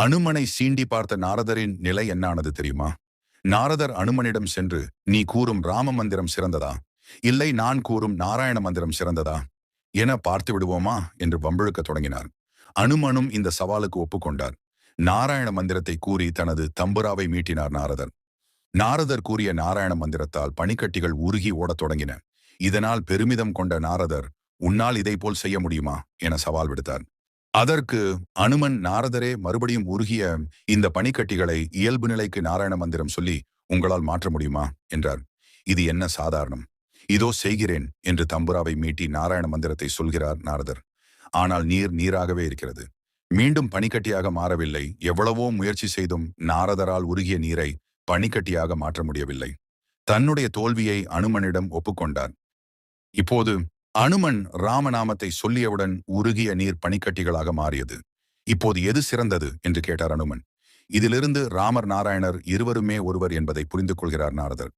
அனுமனை சீண்டி பார்த்த நாரதரின் நிலை என்னானது தெரியுமா? நாரதர் அனுமனிடம் சென்று, நீ கூறும் ராம மந்திரம் சிறந்ததா, இல்லை நான் கூறும் நாராயண மந்திரம் சிறந்ததா என பார்த்து விடுவோமா என்று வம்பிழுக்கத் தொடங்கினார். அனுமனும் இந்த சவாலுக்கு ஒப்புக்கொண்டார். நாராயண மந்திரத்தை கூறி தனது தம்புராவை மீட்டினார் நாரதர். நாரதர் கூறிய நாராயண மந்திரத்தால் பனிக்கட்டிகள் உருகி ஓடத் தொடங்கின. இதனால் பெருமிதம் கொண்ட நாரதர், உன்னால் இதைப்போல் செய்ய முடியுமா என சவால் விடுத்தார். அதற்கு அனுமன், நாரதரே, மறுபடியும் உருகிய இந்த பனிக்கட்டிகளை இயல்பு நிலைக்கு நாராயண மந்திரம் சொல்லி உங்களால் மாற்ற முடியுமா என்றார். இது என்ன சாதாரணம், இதோ செய்கிறேன் என்று தம்புராவை மீட்டி நாராயண மந்திரத்தை சொல்கிறார் நாரதர். ஆனால் நீர் நீராகவே இருக்கிறது. மீண்டும் பனிக்கட்டியாக மாறவில்லை. எவ்வளவோ முயற்சி செய்தும் நாரதரால் உருகிய நீரை பனிக்கட்டியாக மாற்ற முடியவில்லை. தன்னுடைய தோல்வியை அனுமனிடம் ஒப்புக்கொண்டார். இப்போது அனுமன் ராமநாமத்தை சொல்லியவுடன் உருகிய நீர் பனிக்கட்டிகளாக மாறியது. இப்போது எது சிறந்தது என்று கேட்டார் அனுமன். இதிலிருந்து ராமர் நாராயணர் இருவருமே ஒருவர் என்பதை புரிந்து கொள்கிறார் நாரதர்.